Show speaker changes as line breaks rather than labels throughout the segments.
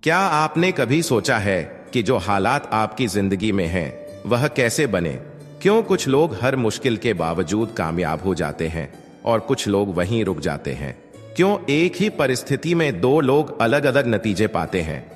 क्या आपने कभी सोचा है कि जो हालात आपकी जिंदगी में हैं वह कैसे बने? क्यों कुछ लोग हर मुश्किल के बावजूद कामयाब हो जाते हैं और कुछ लोग वहीं रुक जाते हैं? क्यों एक ही परिस्थिति में दो लोग अलग अलग नतीजे पाते हैं?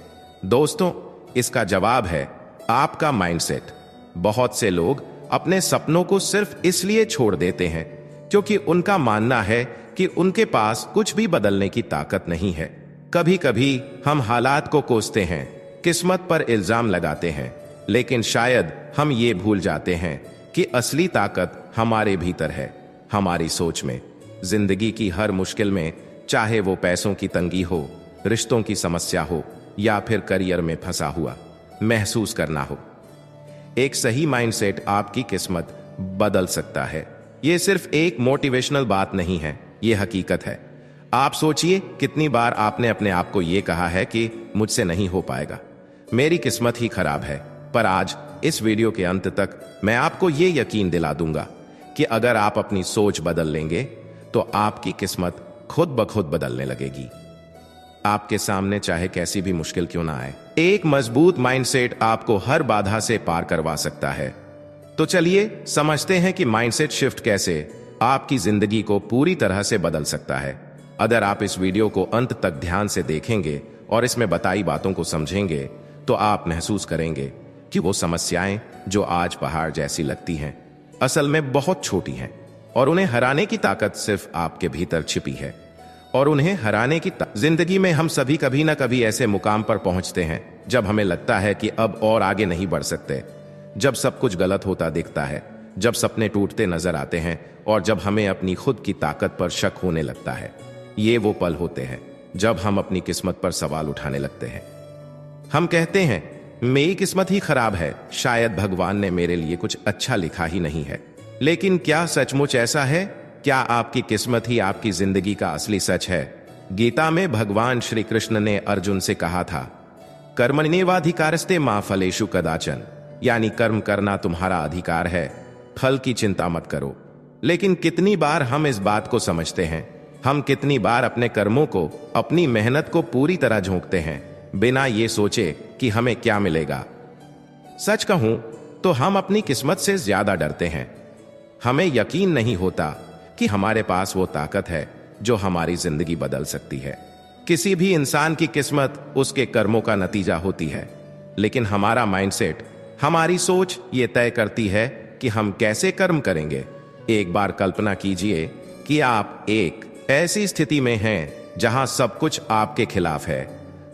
दोस्तों, इसका जवाब है आपका माइंडसेट। बहुत से लोग अपने सपनों को सिर्फ इसलिए छोड़ देते हैं क्योंकि उनका मानना है कि उनके पास कुछ भी बदलने की ताकत नहीं है। कभी कभी हम हालात को कोसते हैं, किस्मत पर इल्जाम लगाते हैं, लेकिन शायद हम ये भूल जाते हैं कि असली ताकत हमारे भीतर है, हमारी सोच में। जिंदगी की हर मुश्किल में, चाहे वो पैसों की तंगी हो, रिश्तों की समस्या हो या फिर करियर में फंसा हुआ महसूस करना हो, एक सही माइंडसेट आपकी किस्मत बदल सकता है। ये सिर्फ एक मोटिवेशनल बात नहीं है, ये हकीकत है। आप सोचिए, कितनी बार आपने अपने आप को यह कहा है कि मुझसे नहीं हो पाएगा, मेरी किस्मत ही खराब है। पर आज इस वीडियो के अंत तक मैं आपको यह यकीन दिला दूंगा कि अगर आप अपनी सोच बदल लेंगे तो आपकी किस्मत खुद ब खुद बदलने लगेगी। आपके सामने चाहे कैसी भी मुश्किल क्यों ना आए, एक मजबूत माइंडसेट आपको हर बाधा से पार करवा सकता है। तो चलिए समझते हैं कि माइंडसेट शिफ्ट कैसे आपकी जिंदगी को पूरी तरह से बदल सकता है। अगर आप इस वीडियो को अंत तक ध्यान से देखेंगे और इसमें बताई बातों को समझेंगे तो आप महसूस करेंगे कि वो समस्याएं जो आज पहाड़ जैसी लगती हैं, असल में बहुत छोटी हैं और उन्हें हराने की ताकत सिर्फ आपके भीतर छिपी है। और उन्हें हराने की जिंदगी में हम सभी कभी ना कभी ऐसे मुकाम पर पहुंचते हैं जब हमें लगता है कि अब और आगे नहीं बढ़ सकते, जब सब कुछ गलत होता दिखता है, जब सपने टूटते नजर आते हैं और जब हमें अपनी खुद की ताकत पर शक होने लगता है। ये वो पल होते हैं जब हम अपनी किस्मत पर सवाल उठाने लगते हैं। हम कहते हैं मेरी किस्मत ही खराब है, शायद भगवान ने मेरे लिए कुछ अच्छा लिखा ही नहीं है। लेकिन क्या सचमुच ऐसा है? क्या आपकी किस्मत ही आपकी जिंदगी का असली सच है? गीता में भगवान श्री कृष्ण ने अर्जुन से कहा था, कर्मण्येवाधिकारस्ते मा फलेषु कदाचन, यानी कर्म करना तुम्हारा अधिकार है, फल की चिंता मत करो। लेकिन कितनी बार हम इस बात को समझते हैं? हम कितनी बार अपने कर्मों को, अपनी मेहनत को पूरी तरह झोंकते हैं बिना ये सोचे कि हमें क्या मिलेगा? सच कहूं तो हम अपनी किस्मत से ज्यादा डरते हैं। हमें यकीन नहीं होता कि हमारे पास वो ताकत है जो हमारी जिंदगी बदल सकती है। किसी भी इंसान की किस्मत उसके कर्मों का नतीजा होती है, लेकिन हमारा माइंडसेट, हमारी सोच ये तय करती है कि हम कैसे कर्म करेंगे। एक बार कल्पना कीजिए कि आप एक ऐसी स्थिति में हैं जहां सब कुछ आपके खिलाफ है।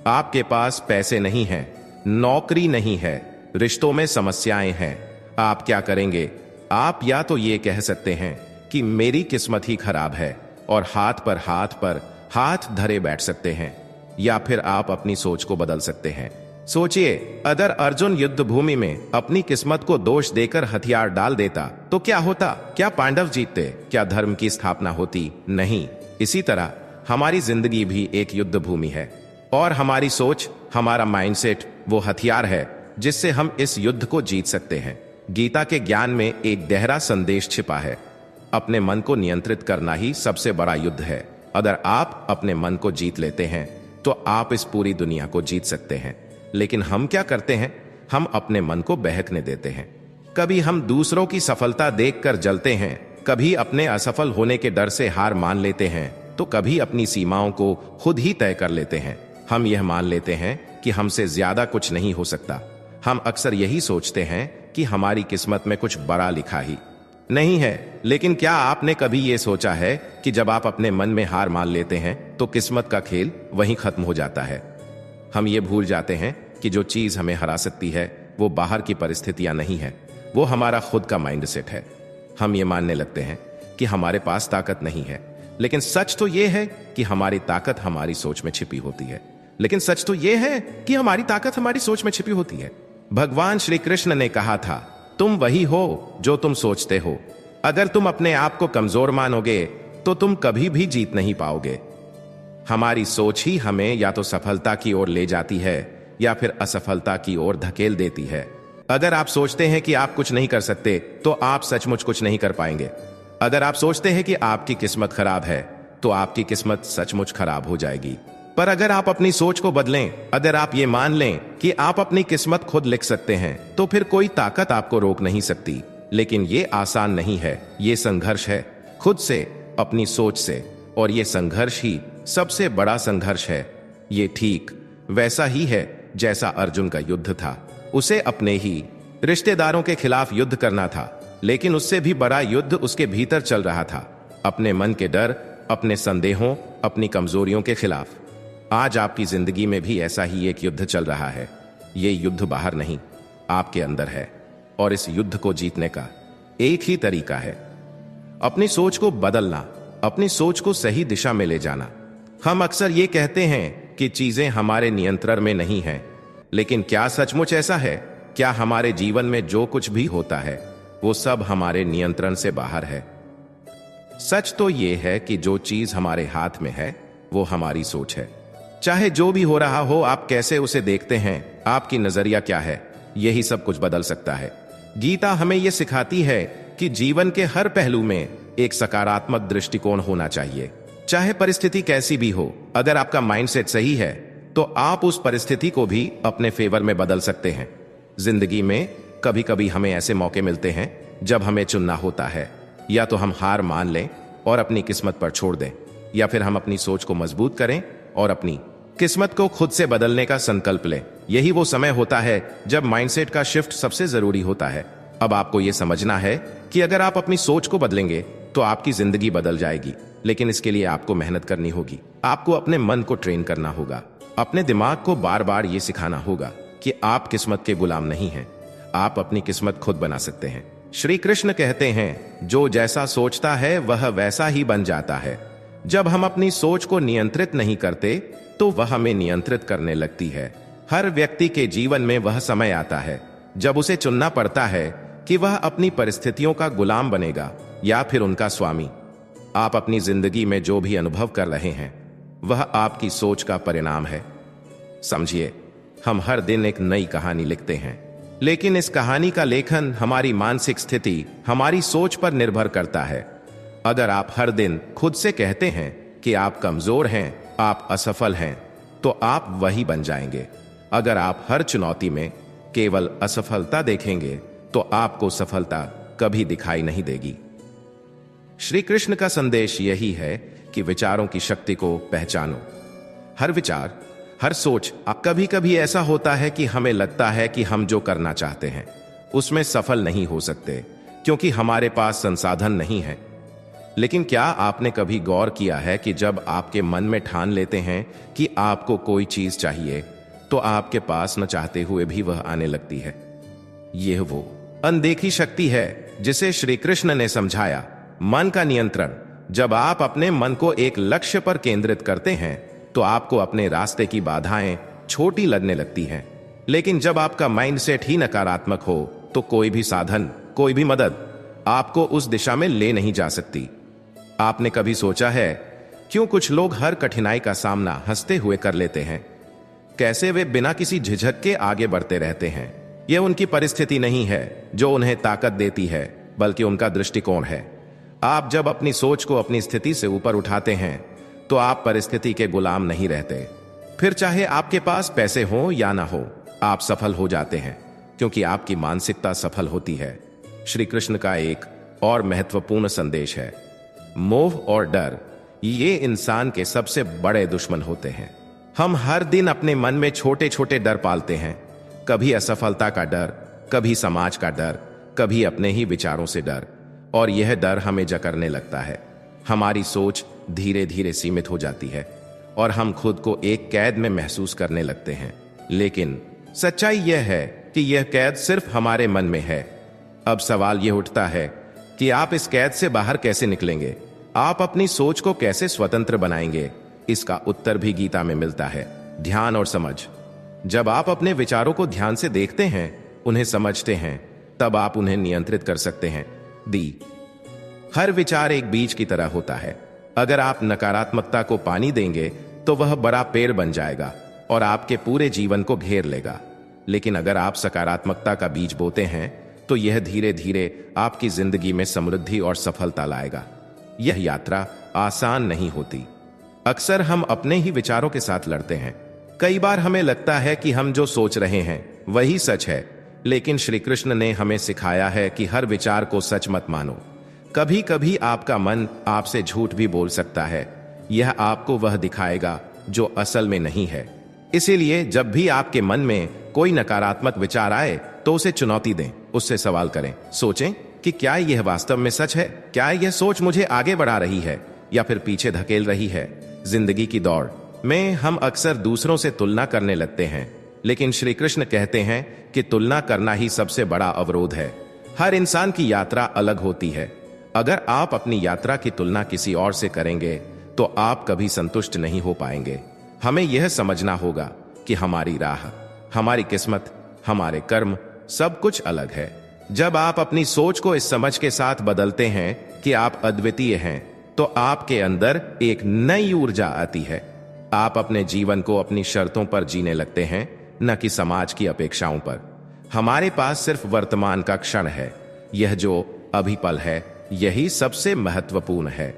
आपके पास पैसे नहीं हैं, नौकरी नहीं है, रिश्तों में समस्याएं हैं। आप क्या करेंगे? आप या तो ये कह सकते हैं कि मेरी किस्मत ही खराब है और हाथ पर हाथ धरे बैठ सकते हैं, या फिर आप अपनी सोच को बदल सकते हैं। सोचिए, अगर अर्जुन युद्ध भूमि में अपनी किस्मत को दोष देकर हथियार डाल देता तो क्या होता? क्या पांडव जीतते? क्या धर्म की स्थापना होती? नहीं। इसी तरह हमारी जिंदगी भी एक युद्ध भूमि है और हमारी सोच, हमारा माइंडसेट वो हथियार है जिससे हम इस युद्ध को जीत सकते हैं। गीता के ज्ञान में एक गहरा संदेश छिपा है, अपने मन को नियंत्रित करना ही सबसे बड़ा युद्ध है। अगर आप अपने मन को जीत लेते हैं तो आप इस पूरी दुनिया को जीत सकते हैं। लेकिन हम क्या करते हैं? हम अपने मन को बहकने देते हैं। कभी हम दूसरों की सफलता देखकर जलते हैं, कभी अपने असफल होने के डर से हार मान लेते हैं, तो कभी अपनी सीमाओं को खुद ही तय कर लेते हैं। हम यह मान लेते हैं कि हमसे ज्यादा कुछ नहीं हो सकता। हम अक्सर यही सोचते हैं कि हमारी किस्मत में कुछ बड़ा लिखा ही नहीं है। लेकिन क्या आपने कभी यह सोचा है कि जब आप अपने मन में हार मान लेते हैं तो किस्मत का खेल वहीं खत्म हो जाता है? हम ये भूल जाते हैं कि जो चीज हमें हरा सकती है वो बाहर की परिस्थितियां नहीं है, वो हमारा खुद का माइंडसेट है। हम ये मानने लगते हैं कि हमारे पास ताकत नहीं है, लेकिन सच तो ये है कि हमारी ताकत हमारी सोच में छिपी होती है। भगवान श्री कृष्ण ने कहा था, तुम वही हो जो तुम सोचते हो। अगर तुम अपने आप को कमजोर मानोगे तो तुम कभी भी जीत नहीं पाओगे। हमारी सोच ही हमें या तो सफलता की ओर ले जाती है या फिर असफलता की ओर धकेल देती है। अगर आप सोचते हैं कि आप कुछ नहीं कर सकते तो आप सचमुच कुछ नहीं कर पाएंगे। अगर आप सोचते हैं कि आपकी किस्मत खराब है तो आपकी किस्मत सचमुच खराब हो जाएगी। पर अगर आप अपनी सोच को बदलें, अगर आप ये मान लें कि आप अपनी किस्मत खुद लिख सकते हैं, तो फिर कोई ताकत आपको रोक नहीं सकती। लेकिन ये आसान नहीं है, ये संघर्ष है खुद से, अपनी सोच से, और ये संघर्ष ही सबसे बड़ा संघर्ष है। ये ठीक वैसा ही है जैसा अर्जुन का युद्ध था। उसे अपने ही रिश्तेदारों के खिलाफ युद्ध करना था, लेकिन उससे भी बड़ा युद्ध उसके भीतर चल रहा था, अपने मन के डर, अपने संदेहों, अपनी कमजोरियों के खिलाफ। आज आपकी जिंदगी में भी ऐसा ही एक युद्ध चल रहा है। ये युद्ध बाहर नहीं, आपके अंदर है, और इस युद्ध को जीतने का एक ही तरीका है, अपनी सोच को बदलना, अपनी सोच को सही दिशा में ले जाना। हम अक्सर ये कहते हैं कि चीजें हमारे नियंत्रण में नहीं हैं, लेकिन क्या सचमुच ऐसा है? क्या हमारे जीवन में जो कुछ भी होता है वो सब हमारे नियंत्रण से बाहर है? सच तो ये है कि जो चीज हमारे हाथ में है वो हमारी सोच है। चाहे जो भी हो रहा हो, आप कैसे उसे देखते हैं, आपकी नजरिया क्या है, यही सब कुछ बदल सकता है। गीता हमें यह सिखाती है कि जीवन के हर पहलू में एक सकारात्मक दृष्टिकोण होना चाहिए, चाहे परिस्थिति कैसी भी हो। अगर आपका माइंडसेट सही है तो आप उस परिस्थिति को भी अपने फेवर में बदल सकते हैं। जिंदगी में कभी कभी हमें ऐसे मौके मिलते हैं जब हमें चुनना होता है, या तो हम हार मान लें और अपनी किस्मत पर छोड़ दें, या फिर हम अपनी सोच को मजबूत करें और अपनी किस्मत को खुद से बदलने का संकल्प लें। यही वो समय होता है जब माइंडसेट का शिफ्ट सबसे जरूरी होता है। अब आपको यह समझना है कि अगर आप अपनी सोच को बदलेंगे तो आपकी जिंदगी बदल जाएगी, लेकिन इसके लिए आपको मेहनत करनी होगी। आपको अपने मन को ट्रेन करना होगा, अपने दिमाग को बार बार ये सिखाना होगा कि आप किस्मत के गुलाम नहीं हैं, आप अपनी किस्मत खुद बना सकते हैं। श्री कृष्ण कहते हैं, जो जैसा सोचता है वह वैसा ही बन जाता है। जब हम अपनी सोच को नियंत्रित नहीं करते तो वह हमें नियंत्रित करने लगती है। हर व्यक्ति के जीवन में वह समय आता है जब उसे चुनना पड़ता है कि वह अपनी परिस्थितियों का गुलाम बनेगा या फिर उनका स्वामी। आप अपनी जिंदगी में जो भी अनुभव कर रहे हैं वह आपकी सोच का परिणाम है। समझिए, हम हर दिन एक नई कहानी लिखते हैं, लेकिन इस कहानी का लेखन हमारी मानसिक स्थिति, हमारी सोच पर निर्भर करता है। अगर आप हर दिन खुद से कहते हैं कि आप कमजोर हैं, आप असफल हैं, तो आप वही बन जाएंगे। अगर आप हर चुनौती में केवल असफलता देखेंगे तो आपको सफलता कभी दिखाई नहीं देगी। श्री कृष्ण का संदेश यही है कि विचारों की शक्ति को पहचानो। हर विचार, हर सोच, कभी कभी ऐसा होता है कि हमें लगता है कि हम जो करना चाहते हैं उसमें सफल नहीं हो सकते क्योंकि हमारे पास संसाधन नहीं है। लेकिन क्या आपने कभी गौर किया है कि जब आपके मन में ठान लेते हैं कि आपको कोई चीज चाहिए तो आपके पास न चाहते हुए भी वह आने लगती है? यह वो अनदेखी शक्ति है जिसे श्री कृष्ण ने समझाया, मन का नियंत्रण। जब आप अपने मन को एक लक्ष्य पर केंद्रित करते हैं तो आपको अपने रास्ते की बाधाएं छोटी लगने लगती हैं। लेकिन जब आपका माइंडसेट ही नकारात्मक हो तो कोई भी साधन, कोई भी मदद आपको उस दिशा में ले नहीं जा सकती। आपने कभी सोचा है क्यों कुछ लोग हर कठिनाई का सामना हंसते हुए कर लेते हैं? कैसे वे बिना किसी झिझक के आगे बढ़ते रहते हैं? यह उनकी परिस्थिति नहीं है जो उन्हें ताकत देती है, बल्कि उनका दृष्टिकोण है। आप जब अपनी सोच को अपनी स्थिति से ऊपर उठाते हैं तो आप परिस्थिति के गुलाम नहीं रहते। फिर चाहे आपके पास पैसे हो या ना हो, आप सफल हो जाते हैं क्योंकि आपकी मानसिकता सफल होती है। श्री कृष्ण का एक और महत्वपूर्ण संदेश है, मोह और डर ये इंसान के सबसे बड़े दुश्मन होते हैं। हम हर दिन अपने मन में छोटे छोटे डर पालते हैं, कभी असफलता का डर, कभी समाज का डर, कभी अपने ही विचारों से डर, और यह डर हमें जकड़ने लगता है। हमारी सोच धीरे धीरे सीमित हो जाती है और हम खुद को एक कैद में महसूस करने लगते हैं। लेकिन सच्चाई यह है कि यह कैद सिर्फ हमारे मन में है। अब सवाल यह उठता है कि आप इस कैद से बाहर कैसे निकलेंगे? आप अपनी सोच को कैसे स्वतंत्र बनाएंगे? इसका उत्तर भी गीता में मिलता है, ध्यान और समझ। जब आप अपने विचारों को ध्यान से देखते हैं, उन्हें समझते हैं, तब आप उन्हें नियंत्रित कर सकते हैं। हर विचार एक बीज की तरह होता है। अगर आप नकारात्मकता को पानी देंगे तो वह बड़ा पेड़ बन जाएगा और आपके पूरे जीवन को घेर लेगा। लेकिन अगर आप सकारात्मकता का बीज बोते हैं तो यह धीरे धीरे आपकी जिंदगी में समृद्धि और सफलता लाएगा। यह यात्रा आसान नहीं होती, अक्सर हम अपने ही विचारों के साथ लड़ते हैं। कई बार हमें लगता है कि हम जो सोच रहे हैं वही सच है, लेकिन श्री कृष्ण ने हमें सिखाया है कि हर विचार को सच मत मानो। कभी कभी आपका मन आपसे झूठ भी बोल सकता है। यह आपको वह दिखाएगा जो असल में नहीं है। इसीलिए जब भी आपके मन में कोई नकारात्मक विचार आए तो उसे चुनौती दें, उससे सवाल करें, सोचें कि क्या यह वास्तव में सच है? क्या यह सोच मुझे आगे बढ़ा रही है या फिर पीछे धकेल रही है? जिंदगी की दौड़ में हम अक्सर दूसरों से तुलना करने लगते हैं, लेकिन श्री कृष्ण कहते हैं कि तुलना करना ही सबसे बड़ा अवरोध है। हर इंसान की यात्रा अलग होती है। अगर आप अपनी यात्रा की तुलना किसी और से करेंगे तो आप कभी संतुष्ट नहीं हो पाएंगे। हमें यह समझना होगा कि हमारी राह, हमारी किस्मत, हमारे कर्म सब कुछ अलग है। जब आप अपनी सोच को इस समझ के साथ बदलते हैं कि आप अद्वितीय हैं, तो आपके अंदर एक नई ऊर्जा आती है। आप अपने जीवन को अपनी शर्तों पर जीने लगते हैं, न कि समाज की अपेक्षाओं पर। हमारे पास सिर्फ वर्तमान का क्षण है। यह जो अभी पल है, यही सबसे महत्वपूर्ण है।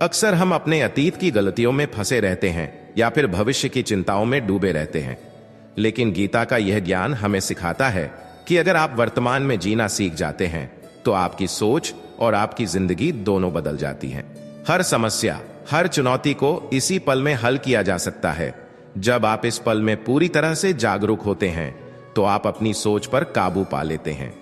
अक्सर हम अपने अतीत की गलतियों में फंसे रहते हैं या फिर भविष्य की चिंताओं में डूबे रहते हैं, लेकिन गीता का यह ज्ञान हमें सिखाता है कि अगर आप वर्तमान में जीना सीख जाते हैं तो आपकी सोच और आपकी जिंदगी दोनों बदल जाती हैं। हर समस्या, हर चुनौती को इसी पल में हल किया जा सकता है। जब आप इस पल में पूरी तरह से जागरूक होते हैं तो आप अपनी सोच पर काबू पा लेते हैं।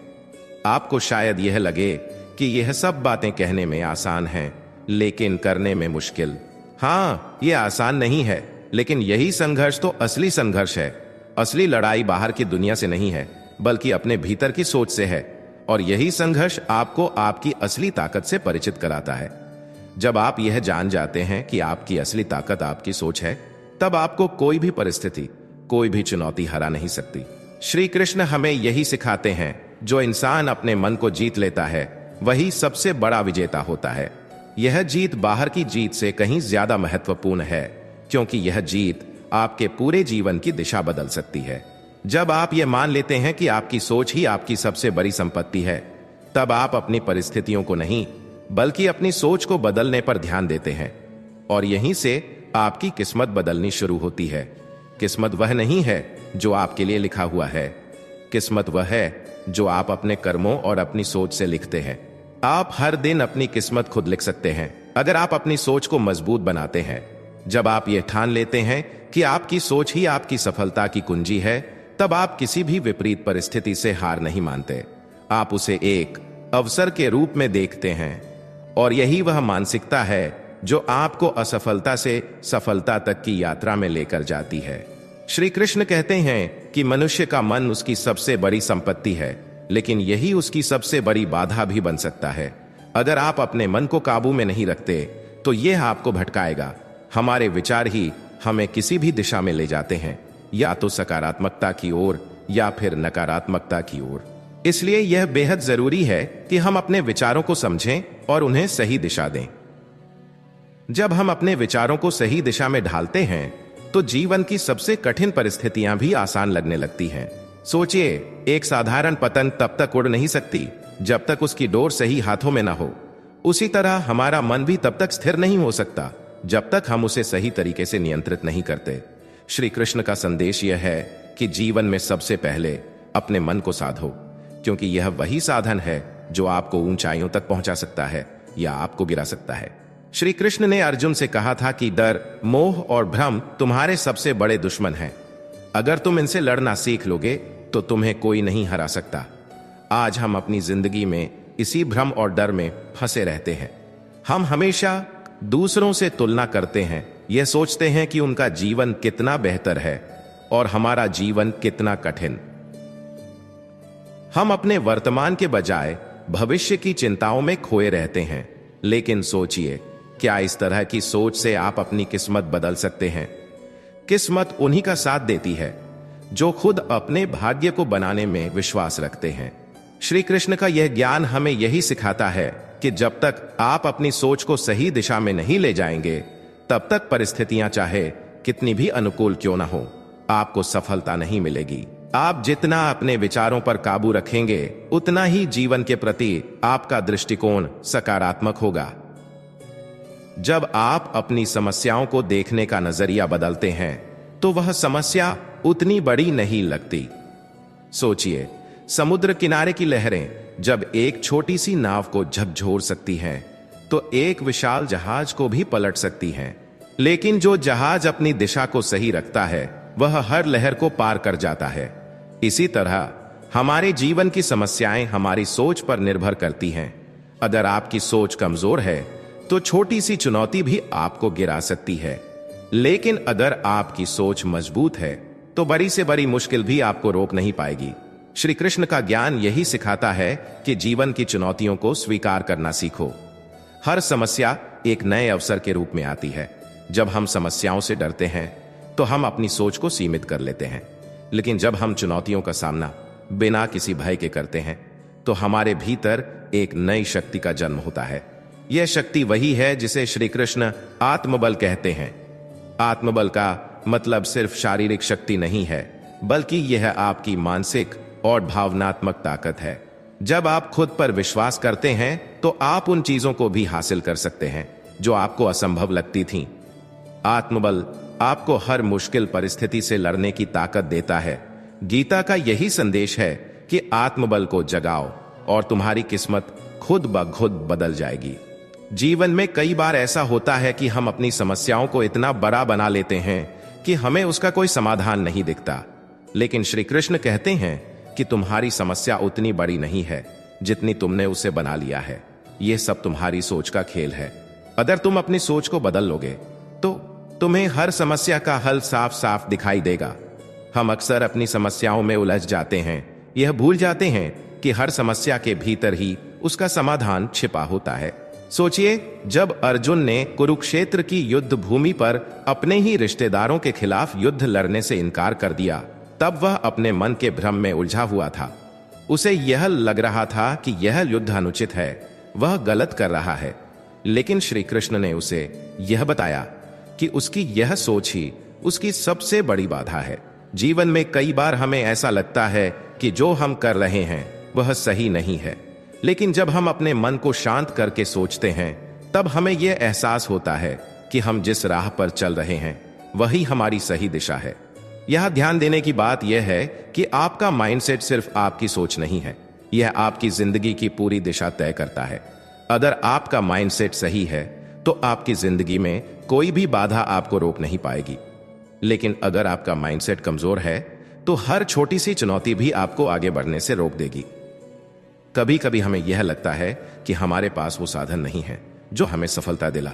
आपको शायद यह लगे कि यह सब बातें कहने में आसान हैं, लेकिन करने में मुश्किल। हाँ, यह आसान नहीं है, लेकिन यही संघर्ष तो असली संघर्ष है। असली लड़ाई बाहर की दुनिया से नहीं है, बल्कि अपने भीतर की सोच से है। और यही संघर्ष आपको आपकी असली ताकत से परिचित कराता है। जब आप यह जान जाते हैं कि आपकी असली ताकत आपकी सोच है, तब आपको कोई भी परिस्थिति, कोई भी चुनौती हरा नहीं सकती। श्री कृष्ण हमें यही सिखाते हैं, जो इंसान अपने मन को जीत लेता है वही सबसे बड़ा विजेता होता है। यह जीत बाहर की जीत से कहीं ज्यादा महत्वपूर्ण है, क्योंकि यह जीत आपके पूरे जीवन की दिशा बदल सकती है। जब आप यह मान लेते हैं कि आपकी सोच ही आपकी सबसे बड़ी संपत्ति है, तब आप अपनी परिस्थितियों को नहीं, बल्कि अपनी सोच को बदलने पर ध्यान देते हैं, और यहीं से आपकी किस्मत बदलनी शुरू होती है। किस्मत वह नहीं है जो आपके लिए लिखा हुआ है। किस्मत वह है जो आप अपने कर्मों और अपनी सोच से लिखते हैं। आप हर दिन अपनी किस्मत खुद लिख सकते हैं, अगर आप अपनी सोच को मजबूत बनाते हैं। जब आप यह ठान लेते हैं कि आपकी सोच ही आपकी सफलता की कुंजी है, तब आप किसी भी विपरीत परिस्थिति से हार नहीं मानते। आप उसे एक अवसर के रूप में देखते हैं, और यही वह मानसिकता है जो आपको असफलता से सफलता तक की यात्रा में लेकर जाती है। श्री कृष्ण कहते हैं कि मनुष्य का मन उसकी सबसे बड़ी संपत्ति है, लेकिन यही उसकी सबसे बड़ी बाधा भी बन सकता है। अगर आप अपने मन को काबू में नहीं रखते तो यह आपको भटकाएगा। हमारे विचार ही हमें किसी भी दिशा में ले जाते हैं, या तो सकारात्मकता की ओर या फिर नकारात्मकता की ओर। इसलिए यह बेहद जरूरी है कि हम अपने विचारों को समझें और उन्हें सही दिशा दें। जब हम अपने विचारों को सही दिशा में ढालते हैं तो जीवन की सबसे कठिन परिस्थितियां भी आसान लगने लगती हैं। सोचिए, एक साधारण पतंग तब तक उड़ नहीं सकती जब तक उसकी डोर सही हाथों में ना हो। उसी तरह हमारा मन भी तब तक स्थिर नहीं हो सकता जब तक हम उसे सही तरीके से नियंत्रित नहीं करते। श्री कृष्ण का संदेश यह है कि जीवन में सबसे पहले अपने मन को साधो, क्योंकि यह वही साधन है जो आपको ऊंचाइयों तक पहुंचा सकता है या आपको गिरा सकता है। श्री कृष्ण ने अर्जुन से कहा था कि डर, मोह और भ्रम तुम्हारे सबसे बड़े दुश्मन हैं। अगर तुम इनसे लड़ना सीख लोगे तो तुम्हें कोई नहीं हरा सकता। आज हम अपनी जिंदगी में इसी भ्रम और डर में फंसे रहते हैं। हम हमेशा दूसरों से तुलना करते हैं, यह सोचते हैं कि उनका जीवन कितना बेहतर है और हमारा जीवन कितना कठिन। हम अपने वर्तमान के बजाय भविष्य की चिंताओं में खोए रहते हैं। लेकिन सोचिए, क्या इस तरह की सोच से आप अपनी किस्मत बदल सकते हैं? किस्मत उन्हीं का साथ देती है जो खुद अपने भाग्य को बनाने में विश्वास रखते हैं। श्री कृष्ण का यह ज्ञान हमें यही सिखाता है कि जब तक आप अपनी सोच को सही दिशा में नहीं ले जाएंगे, तब तक परिस्थितियां चाहे कितनी भी अनुकूल क्यों ना हो, आपको सफलता नहीं मिलेगी। आप जितना अपने विचारों पर काबू रखेंगे, उतना ही जीवन के प्रति आपका दृष्टिकोण सकारात्मक होगा। जब आप अपनी समस्याओं को देखने का नजरिया बदलते हैं तो वह समस्या उतनी बड़ी नहीं लगती। सोचिए, समुद्र किनारे की लहरें जब एक छोटी सी नाव को झकझोर सकती हैं, तो एक विशाल जहाज को भी पलट सकती हैं। लेकिन जो जहाज अपनी दिशा को सही रखता है, वह हर लहर को पार कर जाता है। इसी तरह हमारे जीवन की समस्याएं हमारी सोच पर निर्भर करती हैं। अगर आपकी सोच कमजोर है तो छोटी सी चुनौती भी आपको गिरा सकती है, लेकिन अगर आपकी सोच मजबूत है तो बड़ी से बड़ी मुश्किल भी आपको रोक नहीं पाएगी। श्री कृष्ण का ज्ञान यही सिखाता है कि जीवन की चुनौतियों को स्वीकार करना सीखो। हर समस्या एक नए अवसर के रूप में आती है। जब हम समस्याओं से डरते हैं तो हम अपनी सोच को सीमित कर लेते हैं, लेकिन जब हम चुनौतियों का सामना बिना किसी भय के करते हैं तो हमारे भीतर एक नई शक्ति का जन्म होता है। यह शक्ति वही है जिसे श्री कृष्ण आत्मबल कहते हैं। आत्मबल का मतलब सिर्फ शारीरिक शक्ति नहीं है, बल्कि यह आपकी मानसिक और भावनात्मक ताकत है। जब आप खुद पर विश्वास करते हैं तो आप उन चीजों को भी हासिल कर सकते हैं जो आपको असंभव लगती थीं। आत्मबल आपको हर मुश्किल परिस्थिति से लड़ने की ताकत देता है। गीता का यही संदेश है कि आत्मबल को जगाओ और तुम्हारी किस्मत खुद ब खुद बदल जाएगी। जीवन में कई बार ऐसा होता है कि हम अपनी समस्याओं को इतना बड़ा बना लेते हैं कि हमें उसका कोई समाधान नहीं दिखता, लेकिन श्री कृष्ण कहते हैं कि तुम्हारी समस्या उतनी बड़ी नहीं है जितनी तुमने उसे बना लिया है। यह सब तुम्हारी सोच का खेल है। अगर तुम अपनी सोच को बदल लोगे तो तुम्हें हर समस्या का हल साफ साफ दिखाई देगा। हम अक्सर अपनी समस्याओं में उलझ जाते हैं, यह भूल जाते हैं कि हर समस्या के भीतर ही उसका समाधान छिपा होता है। सोचिए, जब अर्जुन ने कुरुक्षेत्र की युद्ध भूमि पर अपने ही रिश्तेदारों के खिलाफ युद्ध लड़ने से इनकार कर दिया, तब वह अपने मन के भ्रम में उलझा हुआ था। उसे यह लग रहा था कि यह युद्ध अनुचित है, वह गलत कर रहा है। लेकिन श्री कृष्ण ने उसे यह बताया कि उसकी यह सोच ही उसकी सबसे बड़ी बाधा है। जीवन में कई बार हमें ऐसा लगता है कि जो हम कर रहे हैं वह सही नहीं है, लेकिन जब हम अपने मन को शांत करके सोचते हैं तब हमें यह एहसास होता है कि हम जिस राह पर चल रहे हैं वही हमारी सही दिशा है। यह ध्यान देने की बात यह है कि आपका माइंडसेट सिर्फ आपकी सोच नहीं है, यह आपकी जिंदगी की पूरी दिशा तय करता है। अगर आपका माइंडसेट सही है तो आपकी जिंदगी में कोई भी बाधा आपको रोक नहीं पाएगी, लेकिन अगर आपका माइंडसेट कमजोर है तो हर छोटी सी चुनौती भी आपको आगे बढ़ने से रोक देगी। कभी कभी हमें यह लगता है कि हमारे पास वो साधन नहीं है जो हमें सफलता दिला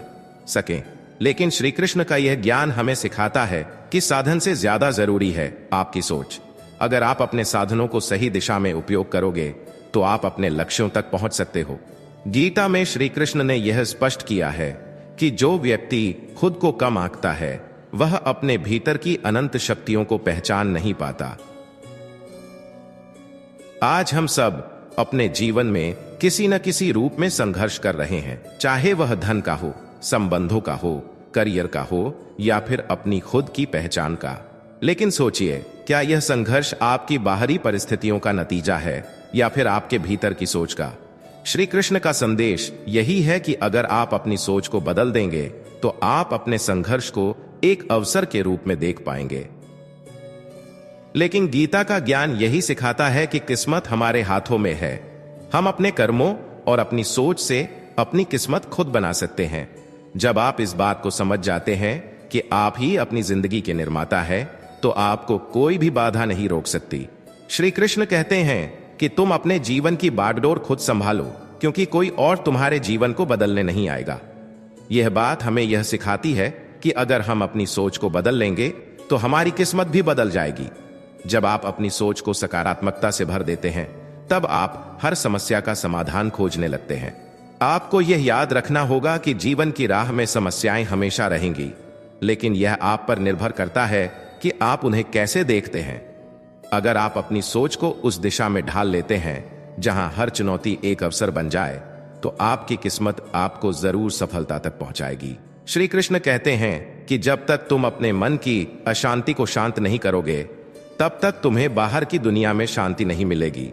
सके, लेकिन श्री कृष्ण का यह ज्ञान हमें सिखाता है कि साधन से ज्यादा जरूरी है आपकी सोच। अगर आप अपने साधनों को सही दिशा में उपयोग करोगे तो आप अपने लक्ष्यों तक पहुंच सकते हो। गीता में श्री कृष्ण ने यह स्पष्ट किया है कि जो व्यक्ति खुद को कम आंकता है वह अपने भीतर की अनंत शक्तियों को पहचान नहीं पाता। आज हम सब अपने जीवन में किसी न किसी रूप में संघर्ष कर रहे हैं, चाहे वह धन का हो, संबंधों का हो, करियर का हो या फिर अपनी खुद की पहचान का। लेकिन सोचिए, क्या यह संघर्ष आपकी बाहरी परिस्थितियों का नतीजा है या फिर आपके भीतर की सोच का? श्री कृष्ण का संदेश यही है कि अगर आप अपनी सोच को बदल देंगे तो आप अपने संघर्ष को एक अवसर के रूप में देख पाएंगे। लेकिन गीता का ज्ञान यही सिखाता है कि किस्मत हमारे हाथों में है। हम अपने कर्मों और अपनी सोच से अपनी किस्मत खुद बना सकते हैं। जब आप इस बात को समझ जाते हैं कि आप ही अपनी जिंदगी के निर्माता है, तो आपको कोई भी बाधा नहीं रोक सकती। श्री कृष्ण कहते हैं कि तुम अपने जीवन की बागडोर खुद संभालो, क्योंकि कोई और तुम्हारे जीवन को बदलने नहीं आएगा। यह बात हमें यह सिखाती है कि अगर हम अपनी सोच को बदल लेंगे तो हमारी किस्मत भी बदल जाएगी। जब आप अपनी सोच को सकारात्मकता से भर देते हैं, तब आप हर समस्या का समाधान खोजने लगते हैं। आपको यह याद रखना होगा कि जीवन की राह में समस्याएं हमेशा रहेंगी, लेकिन यह आप पर निर्भर करता है कि आप उन्हें कैसे देखते हैं। अगर आप अपनी सोच को उस दिशा में ढाल लेते हैं जहां हर चुनौती एक अवसर बन जाए, तो आपकी किस्मत आपको जरूर सफलता तक पहुंचाएगी। श्री कृष्ण कहते हैं कि जब तक तुम अपने मन की अशांति को शांत नहीं करोगे, तब तक तुम्हें बाहर की दुनिया में शांति नहीं मिलेगी।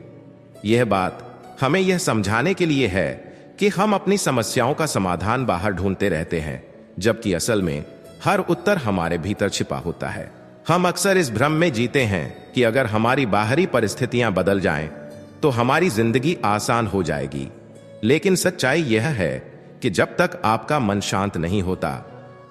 यह बात हमें यह समझाने के लिए है कि हम अपनी समस्याओं का समाधान बाहर ढूंढते रहते हैं, जबकि असल में हर उत्तर हमारे भीतर छिपा होता है। हम अक्सर इस भ्रम में जीते हैं कि अगर हमारी बाहरी परिस्थितियां बदल जाएं, तो हमारी जिंदगी आसान हो जाएगी। लेकिन सच्चाई यह है कि जब तक आपका मन शांत नहीं होता,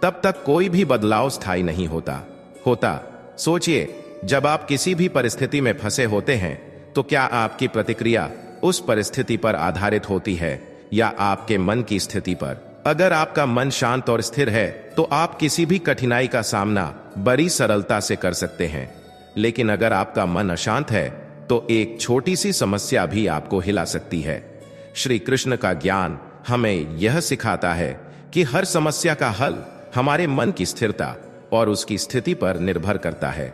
तब तक कोई भी बदलाव स्थायी नहीं होता। सोचिए, जब आप किसी भी परिस्थिति में फंसे होते हैं, तो क्या आपकी प्रतिक्रिया उस परिस्थिति पर आधारित होती है या आपके मन की स्थिति पर? अगर आपका मन शांत और स्थिर है, तो आप किसी भी कठिनाई का सामना बड़ी सरलता से कर सकते हैं। लेकिन अगर आपका मन अशांत है, तो एक छोटी सी समस्या भी आपको हिला सकती है। श्री कृष्ण का ज्ञान हमें यह सिखाता है कि हर समस्या का हल हमारे मन की स्थिरता और उसकी स्थिति पर निर्भर करता है।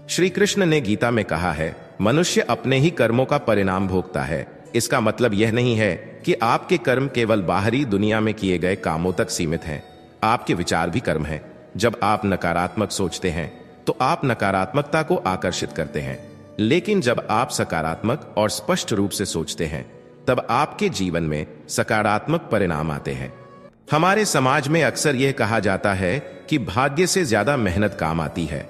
श्री कृष्ण ने गीता में कहा है, मनुष्य अपने ही कर्मों का परिणाम भोगता है। इसका मतलब यह नहीं है कि आपके कर्म केवल बाहरी दुनिया में किए गए कामों तक सीमित हैं। आपके विचार भी कर्म हैं। जब आप नकारात्मक सोचते हैं, तो आप नकारात्मकता को आकर्षित करते हैं। लेकिन जब आप सकारात्मक और स्पष्ट रूप से सोचते हैं, तब आपके जीवन में सकारात्मक परिणाम आते हैं। हमारे समाज में अक्सर यह कहा जाता है कि भाग्य से ज्यादा मेहनत काम आती है।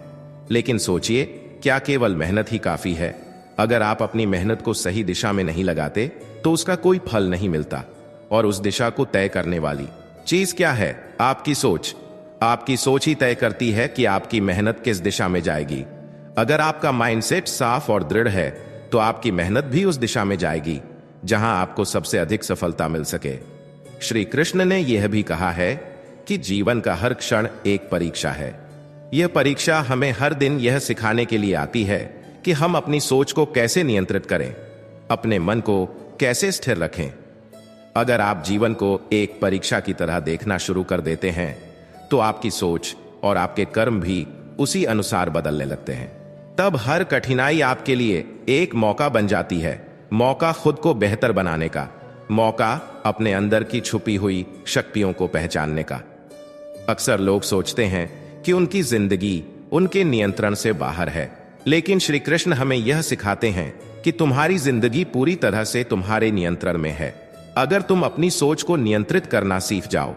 लेकिन सोचिए, क्या केवल मेहनत ही काफी है? अगर आप अपनी मेहनत को सही दिशा में नहीं लगाते, तो उसका कोई फल नहीं मिलता। और उस दिशा को तय करने वाली चीज क्या है? आपकी सोच। आपकी सोच ही तय करती है कि आपकी मेहनत किस दिशा में जाएगी। अगर आपका माइंडसेट साफ और दृढ़ है, तो आपकी मेहनत भी उस दिशा में जाएगी जहां आपको सबसे अधिक सफलता मिल सके। श्री कृष्ण ने यह भी कहा है कि जीवन का हर क्षण एक परीक्षा है। यह परीक्षा हमें हर दिन यह सिखाने के लिए आती है कि हम अपनी सोच को कैसे नियंत्रित करें, अपने मन को कैसे स्थिर रखें। अगर आप जीवन को एक परीक्षा की तरह देखना शुरू कर देते हैं, तो आपकी सोच और आपके कर्म भी उसी अनुसार बदलने लगते हैं। तब हर कठिनाई आपके लिए एक मौका बन जाती है। मौका खुद को बेहतर बनाने का, मौका अपने अंदर की छुपी हुई शक्तियों को पहचानने का। अक्सर लोग सोचते हैं कि उनकी जिंदगी उनके नियंत्रण से बाहर है, लेकिन श्री कृष्ण हमें यह सिखाते हैं कि तुम्हारी जिंदगी पूरी तरह से तुम्हारे नियंत्रण में है, अगर तुम अपनी सोच को नियंत्रित करना सीख जाओ।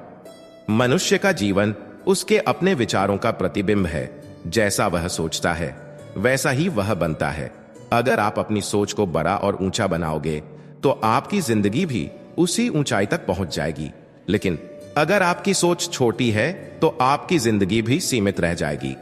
मनुष्य का जीवन उसके अपने विचारों का प्रतिबिंब है। जैसा वह सोचता है, वैसा ही वह बनता है। अगर आप अपनी सोच को बड़ा और ऊंचा बनाओगे, तो आपकी जिंदगी भी उसी ऊंचाई तक पहुंच जाएगी। लेकिन अगर आपकी सोच छोटी है, तो आपकी जिंदगी भी सीमित रह जाएगी।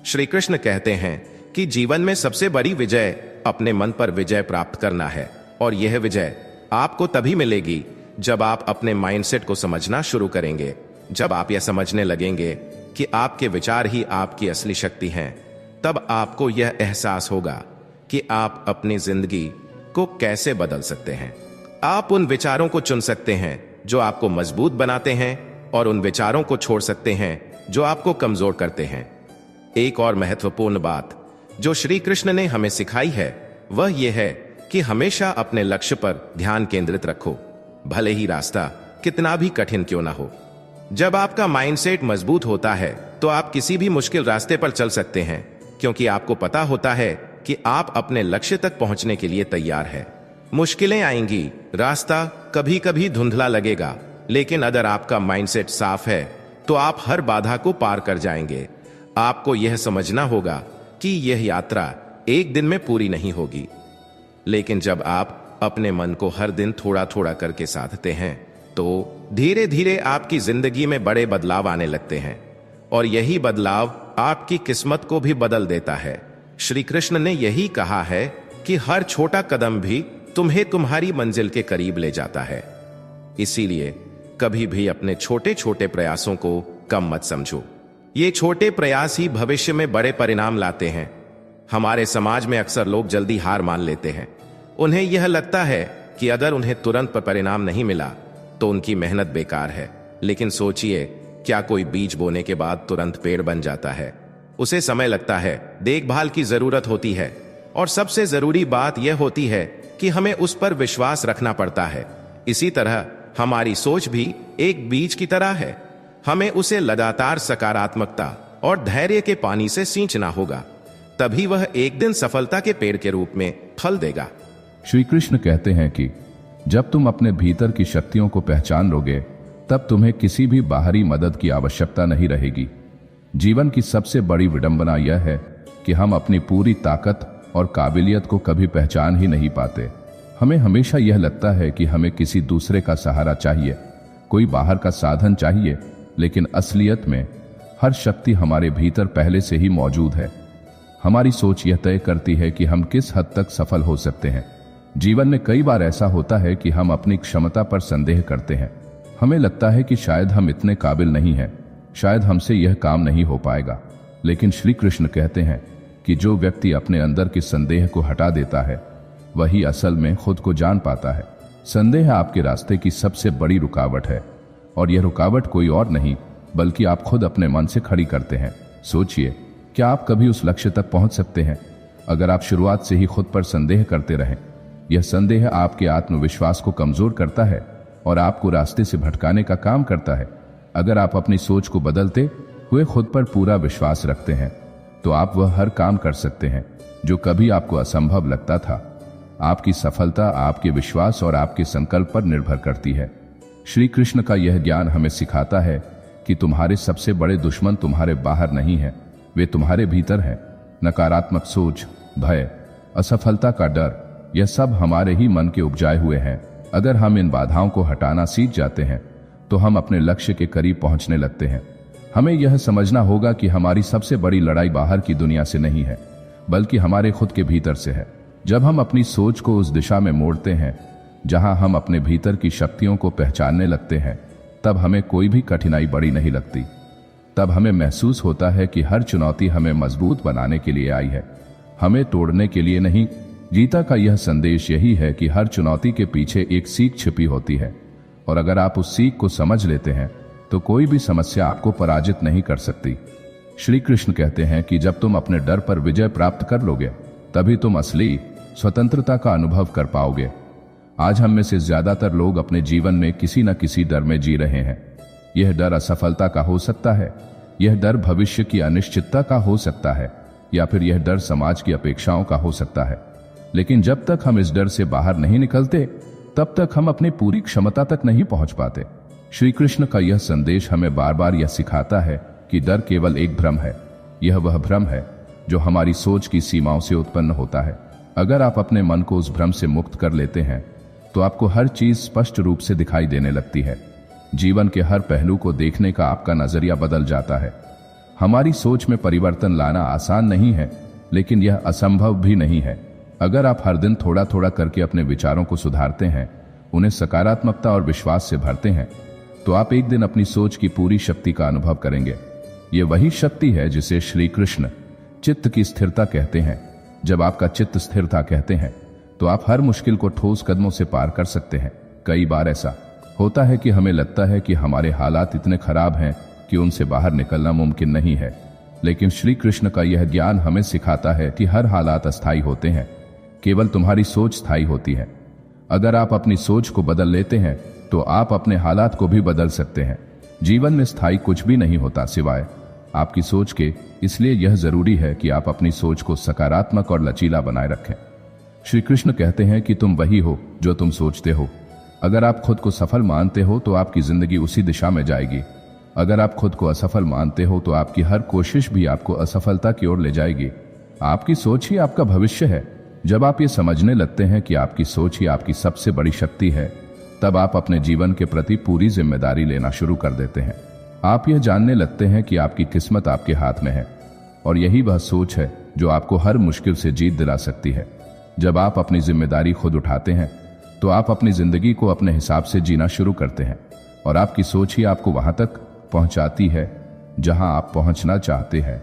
श्री कृष्ण कहते हैं कि जीवन में सबसे बड़ी विजय अपने मन पर विजय प्राप्त करना है। और यह विजय आपको तभी मिलेगी जब आप अपने माइंडसेट को समझना शुरू करेंगे। जब आप यह समझने लगेंगे कि आपके विचार ही आपकी असली शक्ति हैं, तब आपको यह एहसास होगा कि आप अपनी जिंदगी को कैसे बदल सकते हैं। आप उन विचारों को चुन सकते हैं जो आपको मजबूत बनाते हैं, और उन विचारों को छोड़ सकते हैं जो आपको कमजोर करते हैं। एक और महत्वपूर्ण बात जो श्री कृष्ण ने हमें सिखाई है, वह यह है कि हमेशा अपने लक्ष्य पर ध्यान केंद्रित रखो, भले ही रास्ता कितना भी कठिन क्यों ना हो। जब आपका माइंडसेट मजबूत होता है, तो आप किसी भी मुश्किल रास्ते पर चल सकते हैं, क्योंकि आपको पता होता है कि आप अपने लक्ष्य तक पहुंचने के लिए तैयार हैं। मुश्किलें आएंगी, रास्ता कभी कभी धुंधला लगेगा, लेकिन अगर आपका माइंडसेट साफ है, तो आप हर बाधा को पार कर जाएंगे। आपको यह समझना होगा कि यह यात्रा एक दिन में पूरी नहीं होगी, लेकिन जब आप अपने मन को हर दिन थोड़ा थोड़ा करके साधते हैं, तो धीरे धीरे आपकी जिंदगी में बड़े बदलाव आने लगते हैं, और यही बदलाव आपकी किस्मत को भी बदल देता है। श्री कृष्ण ने यही कहा है कि हर छोटा कदम भी तुम्हें तुम्हारी मंजिल के करीब ले जाता है। इसीलिए कभी भी अपने छोटे छोटे प्रयासों को कम मत समझो। ये छोटे प्रयास ही भविष्य में बड़े परिणाम लाते हैं। हमारे समाज में अक्सर लोग जल्दी हार मान लेते हैं। उन्हें यह लगता है कि अगर उन्हें तुरंत परिणाम नहीं मिला, तो उनकी मेहनत बेकार है। लेकिन सोचिए, क्या कोई बीज बोने के बाद तुरंत पेड़ बन जाता है? उसे समय लगता है, देखभाल की जरूरत होती है, और सबसे जरूरी बात यह होती है कि हमें उस पर विश्वास रखना पड़ता है। इसी तरह हमारी सोच भी एक बीज की तरह है। हमें उसे लगातार सकारात्मकता और धैर्य के पानी से सींचना होगा, तभी वह एक दिन सफलता के पेड़ के रूप में फल देगा।
श्री कृष्ण कहते हैं कि जब तुम अपने भीतर की शक्तियों को पहचान लोगे, तब तुम्हें किसी भी बाहरी मदद की आवश्यकता नहीं रहेगी। जीवन की सबसे बड़ी विडंबना यह है कि हम अपनी पूरी ताकत और काबिलियत को कभी पहचान ही नहीं पाते। हमें हमेशा यह लगता है कि हमें किसी दूसरे का सहारा चाहिए, कोई बाहर का साधन चाहिए, लेकिन असलियत में हर शक्ति हमारे भीतर पहले से ही मौजूद है। हमारी सोच यह तय करती है कि हम किस हद तक सफल हो सकते हैं। जीवन में कई बार ऐसा होता है कि हम अपनी क्षमता पर संदेह करते हैं। हमें लगता है कि शायद हम इतने काबिल नहीं हैं, शायद हमसे यह काम नहीं हो पाएगा। लेकिन श्री कृष्ण कहते हैं कि जो व्यक्ति अपने अंदर के संदेह को हटा देता है वही असल में खुद को जान पाता है। संदेह आपके रास्ते की सबसे बड़ी रुकावट है, और यह रुकावट कोई और नहीं बल्कि आप खुद अपने मन से खड़ी करते हैं। सोचिए, क्या आप कभी उस लक्ष्य तक पहुंच सकते हैं अगर आप शुरुआत से ही खुद पर संदेह करते रहें? यह संदेह आपके आत्मविश्वास को कमजोर करता है और आपको रास्ते से भटकाने का काम करता है। अगर आप अपनी सोच को बदलते हुए खुद पर पूरा विश्वास रखते हैं तो आप वह हर काम कर सकते हैं जो कभी आपको असंभव लगता था। आपकी सफलता आपके विश्वास और आपके संकल्प पर निर्भर करती है। श्री कृष्ण का यह ज्ञान हमें सिखाता है कि तुम्हारे सबसे बड़े दुश्मन तुम्हारे बाहर नहीं हैं, वे तुम्हारे भीतर हैं। नकारात्मक सोच, भय, असफलता का डर, यह सब हमारे ही मन के उपजाए हुए हैं। अगर हम इन बाधाओं को हटाना सीख जाते हैं तो हम अपने लक्ष्य के करीब पहुंचने लगते हैं। हमें यह समझना होगा कि हमारी सबसे बड़ी लड़ाई बाहर की दुनिया से नहीं है बल्कि हमारे खुद के भीतर से है। जब हम अपनी सोच को उस दिशा में मोड़ते हैं जहां हम अपने भीतर की शक्तियों को पहचानने लगते हैं, तब हमें कोई भी कठिनाई बड़ी नहीं लगती। तब हमें महसूस होता है कि हर चुनौती हमें मजबूत बनाने के लिए आई है, हमें तोड़ने के लिए नहीं। गीता का यह संदेश यही है कि हर चुनौती के पीछे एक सीख छिपी होती है, और अगर आप उस सीख को समझ लेते हैं तो कोई भी समस्या आपको पराजित नहीं कर सकती। श्री कृष्ण कहते हैं कि जब तुम अपने डर पर विजय प्राप्त कर लोगे तभी तुम असली स्वतंत्रता का अनुभव कर पाओगे। आज हम में से ज्यादातर लोग अपने जीवन में किसी न किसी डर में जी रहे हैं। यह डर असफलता का हो सकता है, यह डर भविष्य की अनिश्चितता का हो सकता है, या फिर यह डर समाज की अपेक्षाओं का हो सकता है। लेकिन जब तक हम इस डर से बाहर नहीं निकलते तब तक हम अपनी पूरी क्षमता तक नहीं पहुंच पाते। श्री कृष्ण का यह संदेश हमें बार बार यह सिखाता है कि डर केवल एक भ्रम है। यह वह भ्रम है जो हमारी सोच की सीमाओं से उत्पन्न होता है। अगर आप अपने मन को उस भ्रम से मुक्त कर लेते हैं तो आपको हर चीज स्पष्ट रूप से दिखाई देने लगती है। जीवन के हर पहलू को देखने का आपका नजरिया बदल जाता है। हमारी सोच में परिवर्तन लाना आसान नहीं है, लेकिन यह असंभव भी नहीं है। अगर आप हर दिन थोड़ा थोड़ा करके अपने विचारों को सुधारते हैं, उन्हें सकारात्मकता और विश्वास से भरते हैं, तो आप एक दिन अपनी सोच की पूरी शक्ति का अनुभव करेंगे। यह वही शक्ति है जिसे श्री कृष्ण चित्त की स्थिरता कहते हैं। जब आपका चित्त स्थिरता कहते हैं तो आप हर मुश्किल को ठोस कदमों से पार कर सकते हैं। कई बार ऐसा होता है कि हमें लगता है कि हमारे हालात इतने खराब हैं कि उनसे बाहर निकलना मुमकिन नहीं है, लेकिन श्री कृष्ण का यह ज्ञान हमें सिखाता है कि हर हालात अस्थायी होते हैं, केवल तुम्हारी सोच स्थायी होती है। अगर आप अपनी सोच को बदल लेते हैं तो आप अपने हालात को भी बदल सकते हैं। जीवन में स्थायी कुछ भी नहीं होता सिवाय आपकी सोच के, इसलिए यह जरूरी है कि आप अपनी सोच को सकारात्मक और लचीला बनाए रखें। श्री कृष्ण कहते हैं कि तुम वही हो जो तुम सोचते हो। अगर आप खुद को सफल मानते हो तो आपकी जिंदगी उसी दिशा में जाएगी। अगर आप खुद को असफल मानते हो तो आपकी हर कोशिश भी आपको असफलता की ओर ले जाएगी। आपकी सोच ही आपका भविष्य है। जब आप ये समझने लगते हैं कि आपकी सोच ही आपकी सबसे बड़ी शक्ति है, तब आप अपने जीवन के प्रति पूरी जिम्मेदारी लेना शुरू कर देते हैं। आप यह जानने लगते हैं कि आपकी किस्मत आपके हाथ में है, और यही वह सोच है जो आपको हर मुश्किल से जीत दिला सकती है। जब आप अपनी जिम्मेदारी खुद उठाते हैं तो आप अपनी जिंदगी को अपने हिसाब से जीना शुरू करते हैं, और आपकी सोच ही आपको वहां तक पहुंचाती है जहां आप पहुंचना चाहते हैं।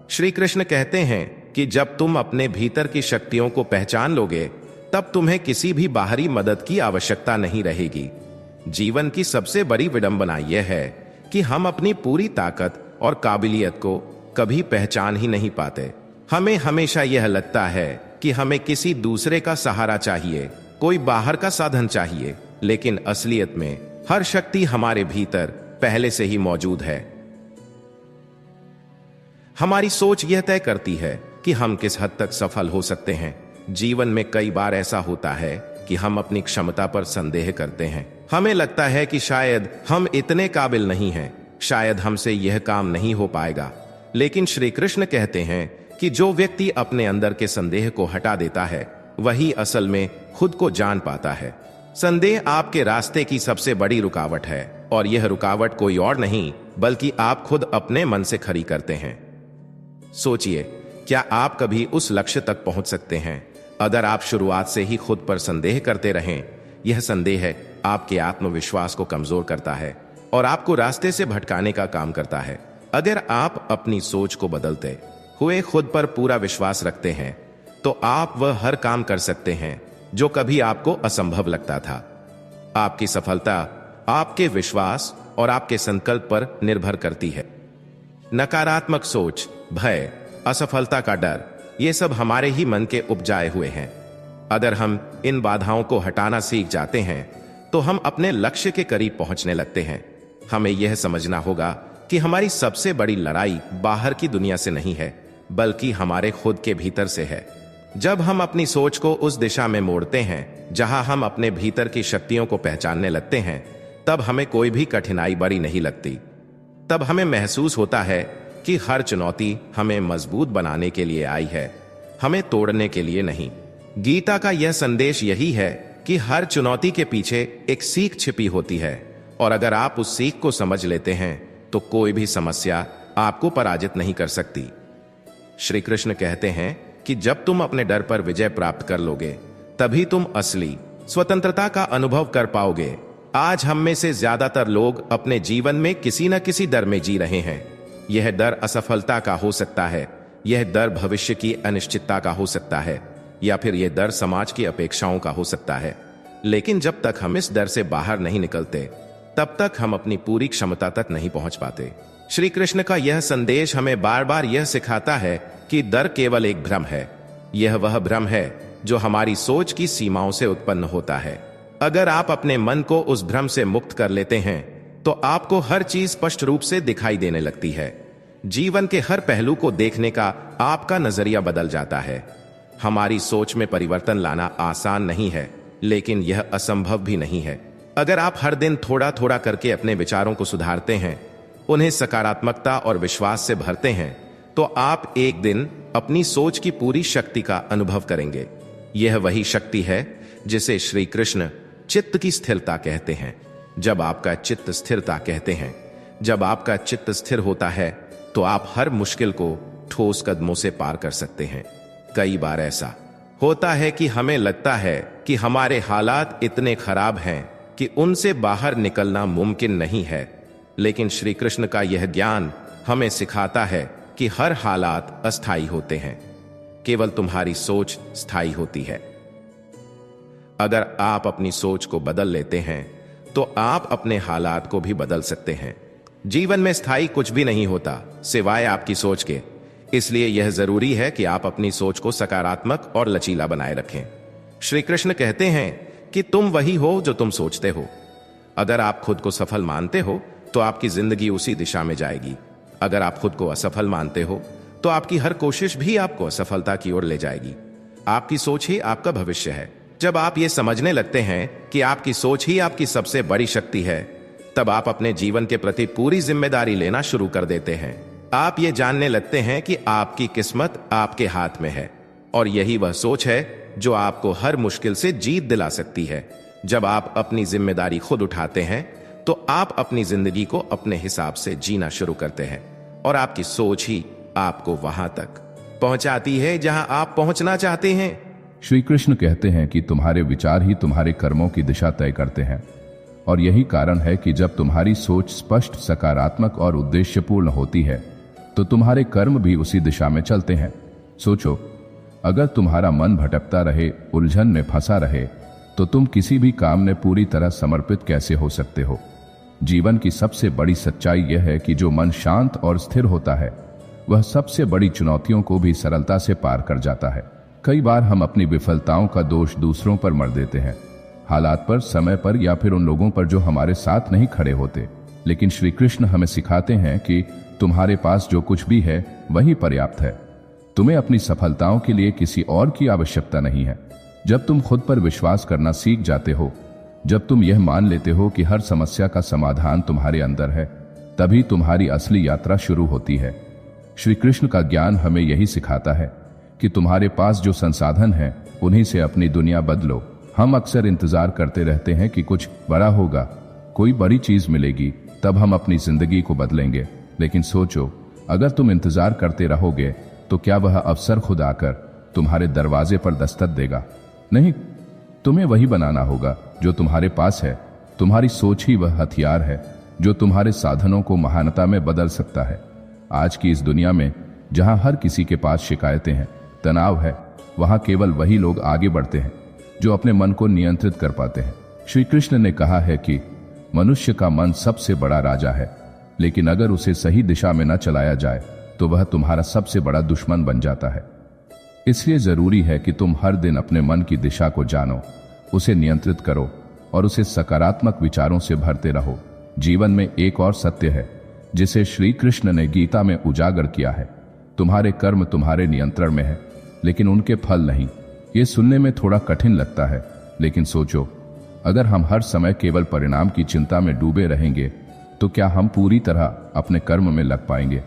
श्री कृष्ण कहते हैं कि जब तुम अपने भीतर की शक्तियों को पहचान लोगे तब तुम्हें किसी भी बाहरी मदद की आवश्यकता नहीं रहेगी। जीवन की सबसे बड़ी विडंबना यह है कि हम अपनी पूरी ताकत और काबिलियत को कभी पहचान ही नहीं पाते। हमें हमेशा यह लगता है कि हमें किसी दूसरे का सहारा चाहिए, कोई बाहर का साधन चाहिए, लेकिन असलियत में हर शक्ति हमारे भीतर पहले से ही मौजूद है। हमारी सोच यह तय करती है कि हम किस हद तक सफल हो सकते हैं। जीवन में कई बार ऐसा होता है कि कि हम अपनी क्षमता पर संदेह करते हैं। हमें लगता है कि शायद हम इतने काबिल नहीं हैं, शायद हमसे यह काम नहीं हो पाएगा। लेकिन श्री कृष्ण कहते हैं कि जो व्यक्ति अपने अंदर के संदेह को हटा देता है वही असल में खुद को जान पाता है। संदेह आपके रास्ते की सबसे बड़ी रुकावट है और यह रुकावट कोई और नहीं बल्कि आप खुद अपने मन से खड़ी करते हैं। सोचिए, क्या आप कभी उस लक्ष्य तक पहुंच सकते हैं अगर आप शुरुआत से ही खुद पर संदेह करते रहें? यह संदेह आपके आत्मविश्वास को कमजोर करता है और आपको रास्ते से भटकाने का काम करता है। अगर आप अपनी सोच को बदलते हुए खुद पर पूरा विश्वास रखते हैं तो आप वह हर काम कर सकते हैं जो कभी आपको असंभव लगता था। आपकी सफलता आपके विश्वास और आपके संकल्प पर निर्भर करती है। नकारात्मक सोच, भय, असफलता का डर, ये सब हमारे ही मन के उपजाए हुए हैं। अगर हम इन बाधाओं को हटाना सीख जाते हैं तो हम अपने लक्ष्य के करीब पहुंचने लगते हैं। हमें यह समझना होगा कि हमारी सबसे बड़ी लड़ाई बाहर की दुनिया से नहीं है बल्कि हमारे खुद के भीतर से है। जब हम अपनी सोच को उस दिशा में मोड़ते हैं जहां हम अपने भीतर की शक्तियों को पहचानने लगते हैं, तब हमें कोई भी कठिनाई बड़ी नहीं लगती। तब हमें महसूस होता है कि हर चुनौती हमें मजबूत बनाने के लिए आई है, हमें तोड़ने के लिए नहीं। गीता का यह संदेश यही है कि हर चुनौती के पीछे एक सीख छिपी होती है और अगर आप उस सीख को समझ लेते हैं तो कोई भी समस्या आपको पराजित नहीं कर सकती। श्री कृष्ण कहते हैं कि जब तुम अपने डर पर विजय प्राप्त कर लोगे तभी तुम असली स्वतंत्रता का अनुभव कर पाओगे। आज हम में से ज्यादातर लोग अपने जीवन में किसी न किसी डर में जी रहे हैं। यह डर असफलता का हो सकता है, यह डर भविष्य की अनिश्चितता का हो सकता है, या फिर यह डर समाज की अपेक्षाओं का हो सकता है। लेकिन जब तक हम इस डर से बाहर नहीं निकलते तब तक हम अपनी पूरी क्षमता तक नहीं पहुंच पाते। श्री कृष्ण का यह संदेश हमें बार बार यह सिखाता है कि डर केवल एक भ्रम है। यह वह भ्रम है जो हमारी सोच की सीमाओं से उत्पन्न होता है। अगर आप अपने मन को उस भ्रम से मुक्त कर लेते हैं तो आपको हर चीज स्पष्ट रूप से दिखाई देने लगती है। जीवन के हर पहलू को देखने का आपका नजरिया बदल जाता है। हमारी सोच में परिवर्तन लाना आसान नहीं है, लेकिन यह असंभव भी नहीं है। अगर आप हर दिन थोड़ा थोड़ा करके अपने विचारों को सुधारते हैं, उन्हें सकारात्मकता और विश्वास से भरते हैं, तो आप एक दिन अपनी सोच की पूरी शक्ति का अनुभव करेंगे। यह वही शक्ति है जिसे श्री कृष्ण चित्त की स्थिरता कहते हैं। जब आपका चित्त स्थिरता कहते हैं, जब आपका चित्त स्थिर होता है तो आप हर मुश्किल को ठोस कदमों से पार कर सकते हैं। कई बार ऐसा होता है कि हमें लगता है कि हमारे हालात इतने खराब हैं कि उनसे बाहर निकलना मुमकिन नहीं है, लेकिन श्री कृष्ण का यह ज्ञान हमें सिखाता है कि हर हालात अस्थायी होते हैं, केवल तुम्हारी सोच स्थायी होती है। अगर आप अपनी सोच को बदल लेते हैं तो आप अपने हालात को भी बदल सकते हैं। जीवन में स्थायी कुछ भी नहीं होता सिवाय आपकी सोच के, इसलिए यह जरूरी है कि आप अपनी सोच को सकारात्मक और लचीला बनाए रखें। श्री कृष्ण कहते हैं कि तुम वही हो जो तुम सोचते हो। अगर आप खुद को सफल मानते हो तो आपकी जिंदगी उसी दिशा में जाएगी। अगर आप खुद को असफल मानते हो तो आपकी हर कोशिश भी आपको असफलता की ओर ले जाएगी। आपकी सोच ही आपका भविष्य है। जब आप ये समझने लगते हैं कि आपकी सोच ही आपकी सबसे बड़ी शक्ति है, तब आप अपने जीवन के प्रति पूरी जिम्मेदारी लेना शुरू कर देते हैं। आप ये जानने लगते हैं कि आपकी किस्मत आपके हाथ में है और यही वह सोच है जो आपको हर मुश्किल से जीत दिला सकती है। जब आप अपनी जिम्मेदारी खुद उठाते हैं तो आप अपनी जिंदगी को अपने हिसाब से जीना शुरू करते हैं और आपकी सोच ही आपको वहां तक पहुंचाती है जहां आप पहुंचना चाहते हैं।
श्री कृष्ण कहते हैं कि तुम्हारे विचार ही तुम्हारे कर्मों की दिशा तय करते हैं और यही कारण है कि जब तुम्हारी सोच स्पष्ट, सकारात्मक और उद्देश्यपूर्ण होती है तो तुम्हारे कर्म भी उसी दिशा में चलते हैं। सोचो, अगर तुम्हारा मन भटकता रहे, उलझन में फंसा रहे, तो तुम किसी भी काम में पूरी तरह समर्पित कैसे हो सकते हो? जीवन की सबसे बड़ी सच्चाई यह है कि जो मन शांत और स्थिर होता है वह सबसे बड़ी चुनौतियों को भी सरलता से पार कर जाता है। कई बार हम अपनी विफलताओं का दोष दूसरों पर मढ़ देते हैं, हालात पर, समय पर या फिर उन लोगों पर जो हमारे साथ नहीं खड़े होते। लेकिन श्री कृष्ण हमें सिखाते हैं कि तुम्हारे पास जो कुछ भी है वही पर्याप्त है। तुम्हें अपनी सफलताओं के लिए किसी और की आवश्यकता नहीं है। जब तुम खुद पर विश्वास करना सीख जाते हो, जब तुम यह मान लेते हो कि हर समस्या का समाधान तुम्हारे अंदर है, तभी तुम्हारी असली यात्रा शुरू होती है। श्री कृष्ण का ज्ञान हमें यही सिखाता है कि तुम्हारे पास जो संसाधन हैं उन्हीं से अपनी दुनिया बदलो। हम अक्सर इंतजार करते रहते हैं कि कुछ बड़ा होगा, कोई बड़ी चीज मिलेगी, तब हम अपनी जिंदगी को बदलेंगे। लेकिन सोचो, अगर तुम इंतजार करते रहोगे तो क्या वह अवसर खुद आकर तुम्हारे दरवाजे पर दस्तक देगा? नहीं, तुम्हें वही बनाना होगा जो तुम्हारे पास है। तुम्हारी सोच ही वह हथियार है जो तुम्हारे साधनों को महानता में बदल सकता है। आज की इस दुनिया में जहां हर किसी के पास शिकायतें हैं, तनाव है, वहां केवल वही लोग आगे बढ़ते हैं जो अपने मन को नियंत्रित कर पाते हैं। श्री कृष्ण ने कहा है कि मनुष्य का मन सबसे बड़ा राजा है, लेकिन अगर उसे सही दिशा में न चलाया जाए तो वह तुम्हारा सबसे बड़ा दुश्मन बन जाता है। इसलिए जरूरी है कि तुम हर दिन अपने मन की दिशा को जानो, उसे नियंत्रित करो और उसे सकारात्मक विचारों से भरते रहो। जीवन में एक और सत्य है जिसे श्री कृष्ण ने गीता में उजागर किया है, तुम्हारे कर्म तुम्हारे नियंत्रण में है, लेकिन उनके फल नहीं। ये सुनने में थोड़ा कठिन लगता है, लेकिन सोचो, अगर हम हर समय केवल परिणाम की चिंता में डूबे रहेंगे तो क्या हम पूरी तरह अपने कर्म में लग पाएंगे?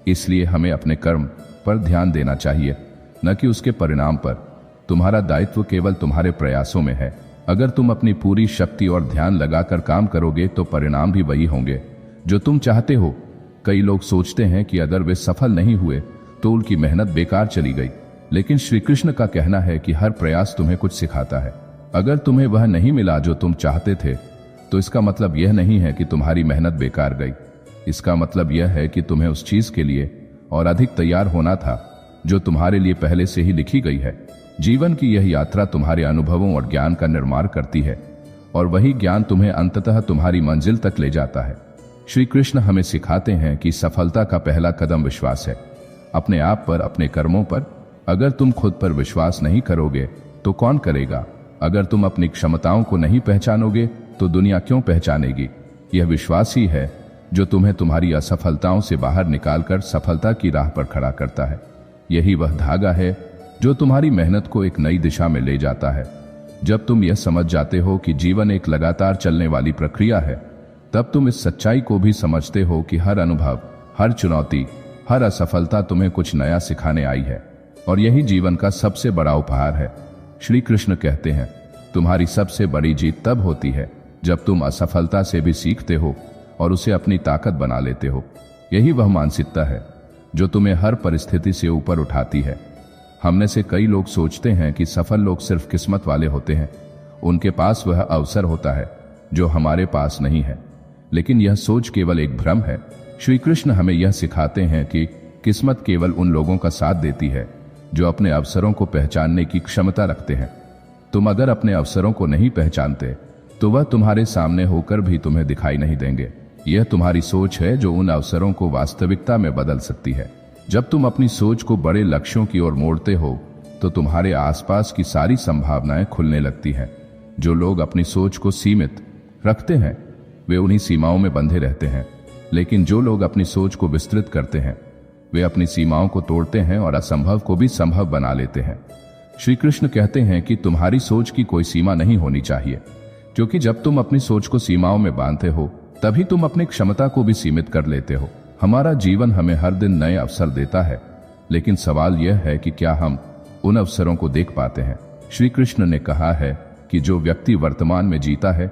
इसलिए हमें अपने कर्म पर ध्यान देना चाहिए, न कि उसके परिणाम पर। तुम्हारा दायित्व केवल तुम्हारे प्रयासों में है। अगर तुम अपनी पूरी शक्ति और ध्यान लगाकर काम करोगे तो परिणाम भी वही होंगे जो तुम चाहते हो। कई लोग सोचते हैं कि अगर वे सफल नहीं हुए तो उनकी मेहनत बेकार चली गई, लेकिन श्री कृष्ण का कहना है कि हर प्रयास तुम्हें कुछ सिखाता है। अगर तुम्हें वह नहीं मिला जो तुम चाहते थे, तो इसका मतलब यह नहीं है कि तुम्हारी मेहनत बेकार गई। इसका मतलब यह है कि तुम्हें उस चीज के लिए और अधिक तैयार होना था जो तुम्हारे लिए पहले से ही लिखी गई है। जीवन की यह यात्रा तुम्हारे अनुभवों और ज्ञान का निर्माण करती है, और वही ज्ञान तुम्हें अंततः तुम्हारी मंजिल तक ले जाता है। श्री कृष्ण हमें सिखाते हैं कि सफलता का पहला कदम विश्वास है, अपने आप पर, अपने कर्मों पर। अगर तुम खुद पर विश्वास नहीं करोगे तो कौन करेगा? अगर तुम अपनी क्षमताओं को नहीं पहचानोगे तो दुनिया क्यों पहचानेगी? यह विश्वास ही है जो तुम्हें तुम्हारी असफलताओं से बाहर निकालकर सफलता की राह पर खड़ा करता है। यही वह धागा है जो तुम्हारी मेहनत को एक नई दिशा में ले जाता है। जब तुम यह समझ जाते हो कि जीवन एक लगातार चलने वाली प्रक्रिया है, तब तुम इस सच्चाई को भी समझते हो कि हर अनुभव, हर चुनौती, हर असफलता तुम्हें कुछ नया सिखाने आई है, और यही जीवन का सबसे बड़ा उपहार है। श्री कृष्ण कहते हैं, तुम्हारी सबसे बड़ी जीत तब होती है जब तुम असफलता से भी सीखते हो और उसे अपनी ताकत बना लेते हो। यही वह मानसिकता है जो तुम्हें हर परिस्थिति से ऊपर उठाती है। हमने से कई लोग सोचते हैं कि सफल लोग सिर्फ किस्मत वाले होते हैं, उनके पास वह अवसर होता है जो हमारे पास नहीं है, लेकिन यह सोच केवल एक भ्रम है। श्री कृष्ण हमें यह सिखाते हैं कि किस्मत केवल उन लोगों का साथ देती है जो अपने अवसरों को पहचानने की क्षमता रखते हैं। तुम अगर अपने अवसरों को नहीं पहचानते तो वह तुम्हारे सामने होकर भी तुम्हें दिखाई नहीं देंगे। यह तुम्हारी सोच है जो उन अवसरों को वास्तविकता में बदल सकती है। जब तुम अपनी सोच को बड़े लक्ष्यों की ओर मोड़ते हो तो तुम्हारे आसपास की सारी संभावनाएं खुलने लगती हैं। जो लोग अपनी सोच को सीमित रखते हैं वे उन्हीं सीमाओं में बंधे रहते हैं, लेकिन जो लोग अपनी सोच को विस्तृत करते हैं वे अपनी सीमाओं को तोड़ते हैं और असंभव को भी संभव बना लेते हैं। श्री कृष्ण कहते हैं कि तुम्हारी सोच की कोई सीमा नहीं होनी चाहिए, क्योंकि जब तुम अपनी सोच को सीमाओं में बांधते हो तभी तुम अपनी क्षमता को भी सीमित कर लेते हो। हमारा जीवन हमें हर दिन नए अवसर देता है, लेकिन सवाल यह है कि क्या हम उन अवसरों को देख पाते हैं। श्री कृष्ण ने कहा है कि जो व्यक्ति वर्तमान में जीता है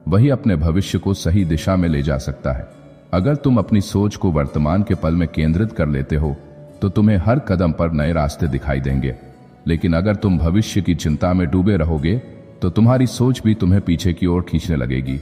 वही अपने भविष्य को सही दिशा में ले जा सकता है। अगर तुम अपनी सोच को वर्तमान के पल में केंद्रित कर लेते हो तो तुम्हें हर कदम पर नए रास्ते दिखाई देंगे, लेकिन अगर तुम भविष्य की चिंता में डूबे रहोगे तो तुम्हारी सोच भी तुम्हें पीछे की ओर खींचने लगेगी।